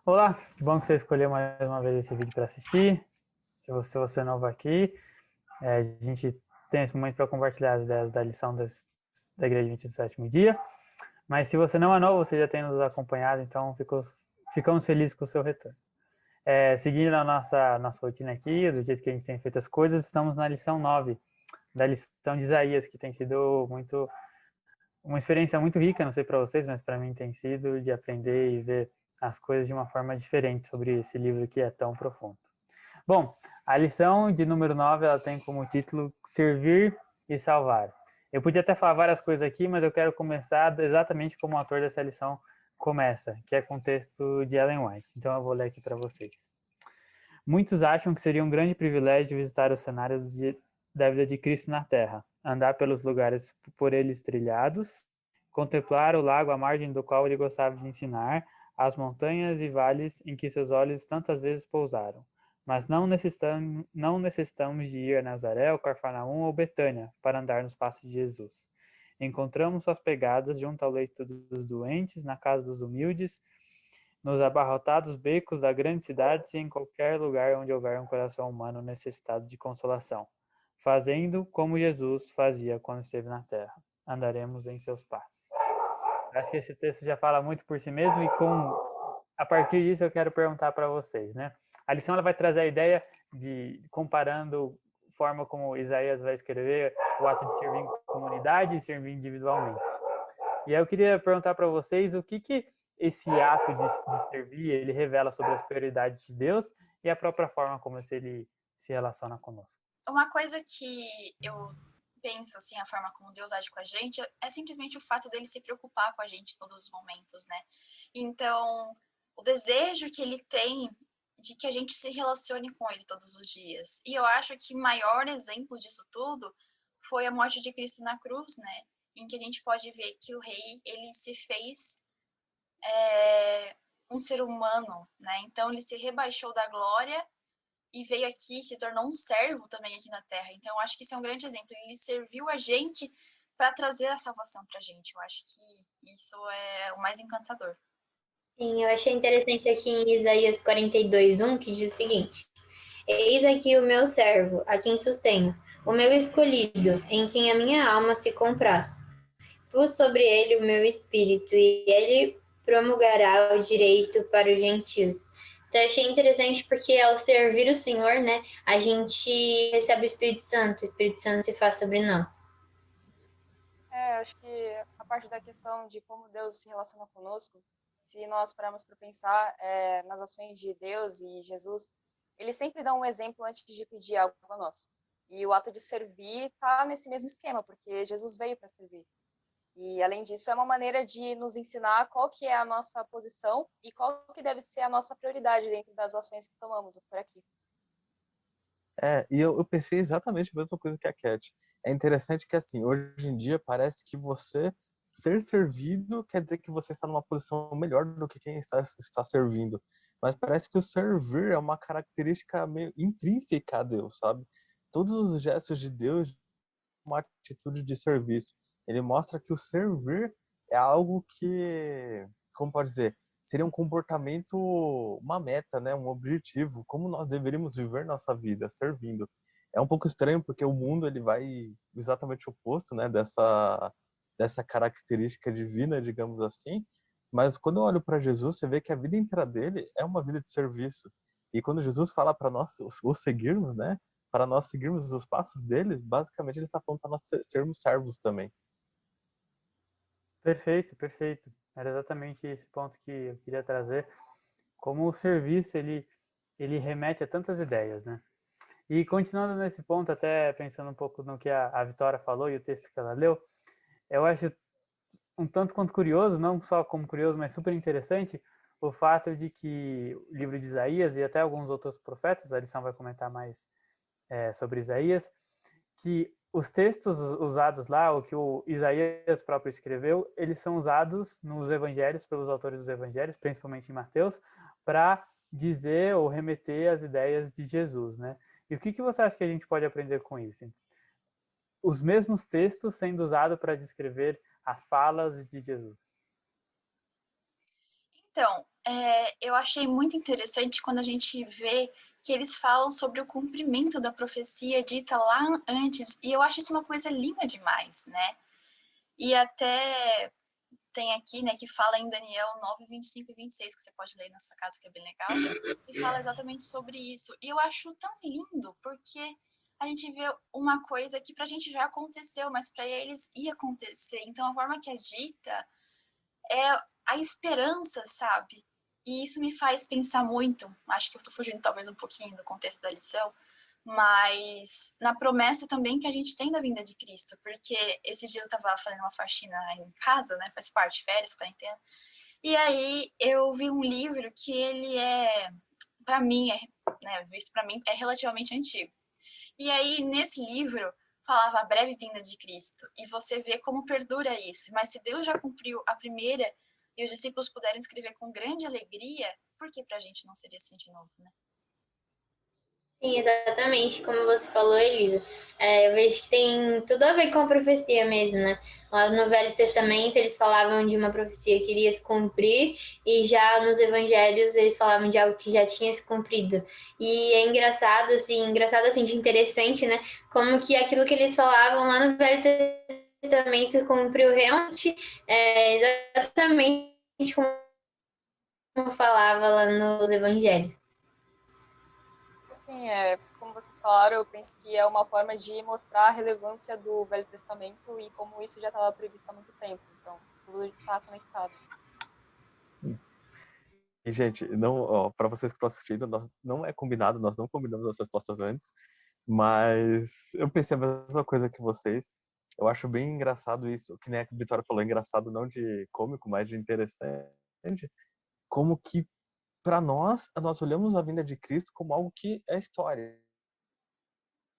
Olá, que bom que você escolheu mais uma vez esse vídeo para assistir. Se você é novo aqui, a gente tem esse momento para compartilhar as ideias da lição da Igreja 27º Dia. Mas se você não é novo, você já tem nos acompanhado, então ficamos felizes com o seu retorno. Seguindo a nossa rotina aqui, do jeito que a gente tem feito as coisas, estamos na lição 9 da lição de Isaías, que tem sido uma experiência muito rica, não sei para vocês, mas para mim tem sido de aprender e ver as coisas de uma forma diferente sobre esse livro que é tão profundo. Bom, a lição de número 9, ela tem como título Servir e Salvar. Eu podia até falar várias coisas aqui, mas eu quero começar exatamente como o autor dessa lição começa, que é com o texto de Ellen White. Então eu vou ler aqui para vocês. Muitos acham que seria um grande privilégio visitar os cenários da vida de Cristo na Terra, andar pelos lugares por eles trilhados, contemplar o lago à margem do qual ele gostava de ensinar, as montanhas e vales em que seus olhos tantas vezes pousaram. Mas não necessitamos de ir a Nazaré, ou Cafarnaum ou Betânia para andar nos passos de Jesus. Encontramos suas pegadas junto ao leito dos doentes, na casa dos humildes, nos abarrotados becos da grande cidade e em qualquer lugar onde houver um coração humano necessitado de consolação, fazendo como Jesus fazia quando esteve na terra. Andaremos em seus passos. Acho que esse texto já fala muito por si mesmo e a partir disso eu quero perguntar para vocês, né? A lição ela vai trazer a ideia de comparando a forma como Isaías vai escrever o ato de servir em comunidade e servir individualmente. E aí eu queria perguntar para vocês o que esse ato de servir ele revela sobre as prioridades de Deus e a própria forma como ele se relaciona conosco. Uma coisa que eu penso, assim, a forma como Deus age com a gente, é simplesmente o fato dele se preocupar com a gente em todos os momentos, né? Então, o desejo que ele tem de que a gente se relacione com ele todos os dias. E eu acho que o maior exemplo disso tudo foi a morte de Cristo na cruz, né? Em que a gente pode ver que o rei, ele se fez um ser humano, né? Então, ele se rebaixou da glória e veio aqui, se tornou um servo também aqui na Terra. Então, eu acho que isso é um grande exemplo. Ele serviu a gente para trazer a salvação para a gente. Eu acho que isso é o mais encantador. Sim, eu achei interessante aqui em Isaías 42:1, que diz o seguinte: Eis aqui o meu servo, a quem sustenho, o meu escolhido, em quem a minha alma se compraz. Pus sobre ele o meu espírito, e ele promulgará o direito para os gentios. Então, eu achei interessante porque ao servir o Senhor, né, a gente recebe o Espírito Santo se faz sobre nós. Acho que a parte da questão de como Deus se relaciona conosco, se nós pararmos para pensar nas ações de Deus e Jesus, ele sempre dá um exemplo antes de pedir algo a nós. E o ato de servir está nesse mesmo esquema, porque Jesus veio para servir. E, além disso, é uma maneira de nos ensinar qual que é a nossa posição e qual que deve ser a nossa prioridade dentro das ações que tomamos por aqui. E eu pensei exatamente a mesma coisa que a Cat. É interessante que, assim, hoje em dia parece que você ser servido quer dizer que você está numa posição melhor do que quem está servindo. Mas parece que o servir é uma característica meio intrínseca a Deus, sabe? Todos os gestos de Deus, uma atitude de serviço. Ele mostra que o servir é algo que, como pode dizer, seria um comportamento, uma meta, né, um objetivo, como nós deveríamos viver nossa vida, servindo. É um pouco estranho porque o mundo ele vai exatamente oposto, né, dessa característica divina, digamos assim. Mas quando eu olho para Jesus, você vê que a vida inteira dele é uma vida de serviço. E quando Jesus fala para nós o seguirmos, né, para nós seguirmos os passos deles, basicamente ele está falando para nós sermos servos também. Perfeito, perfeito. Era exatamente esse ponto que eu queria trazer. Como o serviço ele remete a tantas ideias, né? E continuando nesse ponto, até pensando um pouco no que a Vitória falou e o texto que ela leu, eu acho um tanto quanto curioso, não só como curioso, mas super interessante, o fato de que o livro de Isaías e até alguns outros profetas, a lição vai comentar mais sobre Isaías, que os textos usados lá, o que o Isaías próprio escreveu, eles são usados nos evangelhos, pelos autores dos evangelhos, principalmente em Mateus, para dizer ou remeter as ideias de Jesus, né? E o que você acha que a gente pode aprender com isso? Os mesmos textos sendo usados para descrever as falas de Jesus. Então, eu achei muito interessante quando a gente vê que eles falam sobre o cumprimento da profecia dita lá antes, e eu acho isso uma coisa linda demais, né? E até tem aqui, né, que fala em Daniel 9, 25 e 26, que você pode ler na sua casa, que é bem legal, e fala exatamente sobre isso. E eu acho tão lindo, porque a gente vê uma coisa que pra gente já aconteceu, mas pra eles ia acontecer. Então, a forma que é dita é a esperança, sabe? E isso me faz pensar muito, acho que eu tô fugindo talvez um pouquinho do contexto da lição, mas na promessa também que a gente tem da vinda de Cristo, porque esses dias eu tava fazendo uma faxina em casa, né, faz parte, férias, quarentena, e aí eu vi um livro que ele para mim, né, visto para mim, é relativamente antigo. E aí, nesse livro, falava a breve vinda de Cristo, e você vê como perdura isso. Mas se Deus já cumpriu a primeira, e os discípulos puderam escrever com grande alegria, por que pra gente não seria assim de novo, né? Sim, exatamente, como você falou, Elisa. Eu vejo que tem tudo a ver com a profecia mesmo, né? Lá no Velho Testamento eles falavam de uma profecia que iria se cumprir, e já nos Evangelhos eles falavam de algo que já tinha se cumprido. E é engraçado assim, de interessante, né? Como que aquilo que eles falavam lá no Velho Testamento cumpriu realmente, exatamente como falava lá nos Evangelhos. Assim, como vocês falaram, eu penso que é uma forma de mostrar a relevância do Velho Testamento e como isso já estava previsto há muito tempo. Então, tudo está conectado. E, gente, não, ó, para vocês que estão assistindo, não é combinado, nós não combinamos as respostas antes, mas eu pensei a mesma coisa que vocês. Eu acho bem engraçado isso, que nem a Vitória falou, engraçado não de cômico, mas de interessante, como que para nós olhamos a vinda de Cristo como algo que é história.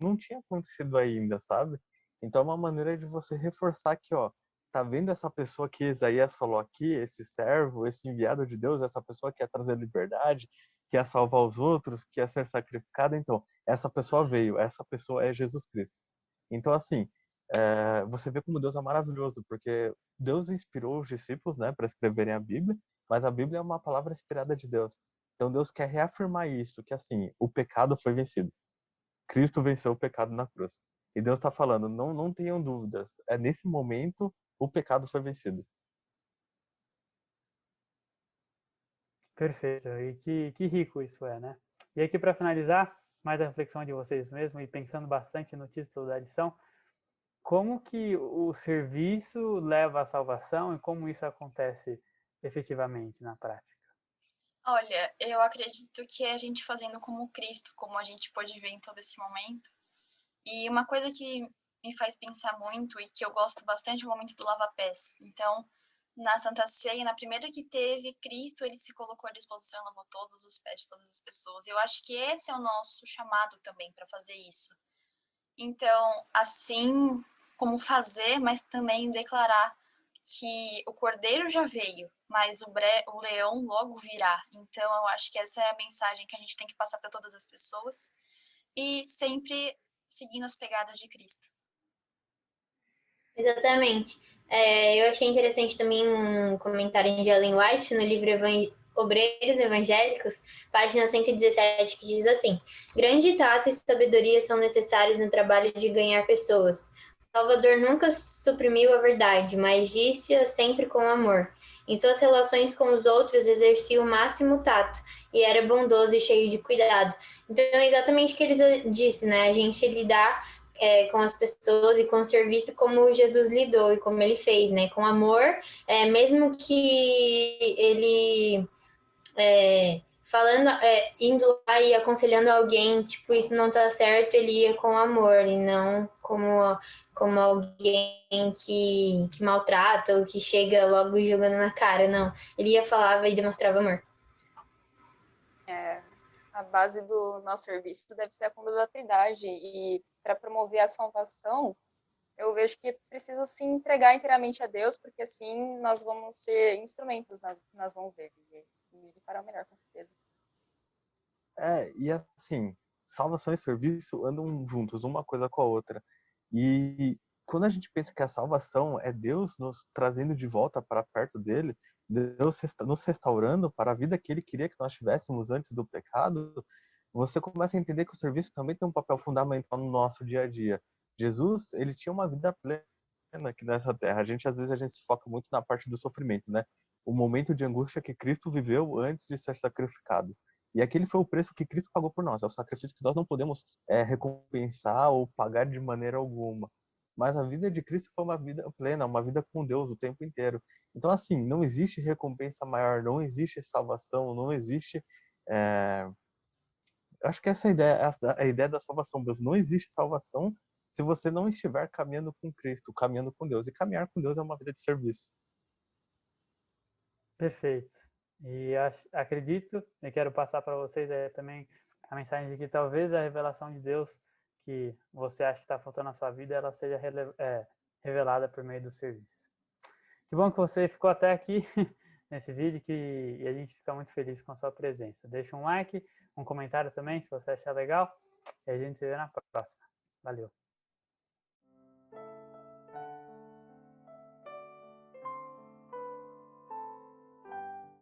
Não tinha acontecido ainda, sabe? Então é uma maneira de você reforçar que, ó, tá vendo essa pessoa que Isaías falou aqui, esse servo, esse enviado de Deus, essa pessoa que quer trazer liberdade, que quer salvar os outros, que quer ser sacrificada, então, essa pessoa veio, essa pessoa é Jesus Cristo. Então, assim, você vê como Deus é maravilhoso, porque Deus inspirou os discípulos, né, para escreverem a Bíblia, mas a Bíblia é uma palavra inspirada de Deus. Então, Deus quer reafirmar isso, que, assim, o pecado foi vencido. Cristo venceu o pecado na cruz. E Deus está falando, não tenham dúvidas. É nesse momento o pecado foi vencido. Perfeito. E que rico isso é, né? E aqui, para finalizar, mais a reflexão de vocês mesmos e pensando bastante no título da lição, como que o serviço leva à salvação e como isso acontece efetivamente na prática? Olha, eu acredito que é a gente fazendo como Cristo, como a gente pode ver em todo esse momento. E uma coisa que me faz pensar muito e que eu gosto bastante é o momento do lava-pés. Então, na Santa Ceia, na primeira que teve, Cristo, ele se colocou à disposição, lavou todos os pés de todas as pessoas. Eu acho que esse é o nosso chamado também para fazer isso. Então, assim como fazer, mas também declarar que o cordeiro já veio, mas o leão logo virá. Então, eu acho que essa é a mensagem que a gente tem que passar para todas as pessoas e sempre seguindo as pegadas de Cristo. Exatamente. Eu achei interessante também um comentário de Ellen White no livro Obreiros Evangélicos, página 117, que diz assim: grande tato e sabedoria são necessários no trabalho de ganhar pessoas. Salvador nunca suprimiu a verdade, mas disse-a sempre com amor. Em suas relações com os outros, exercia o máximo tato e era bondoso e cheio de cuidado. Então, é exatamente o que ele disse, né? A gente lidar com as pessoas e com o serviço como Jesus lidou e como ele fez, né? Com amor, mesmo que ele falando, indo lá e aconselhando alguém, tipo, isso não tá certo, ele ia com amor e não como alguém que maltrata ou que chega logo jogando na cara, não. Ele ia, falava e demonstrava amor. A base do nosso serviço deve ser a cúmula da Trindade, e para promover a salvação, eu vejo que preciso se entregar inteiramente a Deus, porque assim nós vamos ser instrumentos nas mãos dele, e ele fará o melhor, com certeza. E assim, salvação e serviço andam juntos, uma coisa com a outra. E quando a gente pensa que a salvação é Deus nos trazendo de volta para perto dele, Deus nos restaurando para a vida que ele queria que nós tivéssemos antes do pecado, você começa a entender que o serviço também tem um papel fundamental no nosso dia a dia. Jesus, ele tinha uma vida plena aqui nessa terra. Às vezes a gente se foca muito na parte do sofrimento, né? O momento de angústia que Cristo viveu antes de ser sacrificado. E aquele foi o preço que Cristo pagou por nós. É o sacrifício que nós não podemos recompensar ou pagar de maneira alguma. Mas a vida de Cristo foi uma vida plena, uma vida com Deus o tempo inteiro. Então, assim, não existe recompensa maior, não existe salvação, não existe... Eu acho que essa é a ideia da salvação, Deus. Não existe salvação se você não estiver caminhando com Cristo, caminhando com Deus. E caminhar com Deus é uma vida de serviço. Perfeito. E acredito, e quero passar para vocês também a mensagem de que talvez a revelação de Deus que você acha que está faltando na sua vida, ela seja revelada por meio do serviço. Que bom que você ficou até aqui nesse vídeo e a gente fica muito feliz com a sua presença. Deixa um like, um comentário também, se você achar legal, e a gente se vê na próxima. Valeu!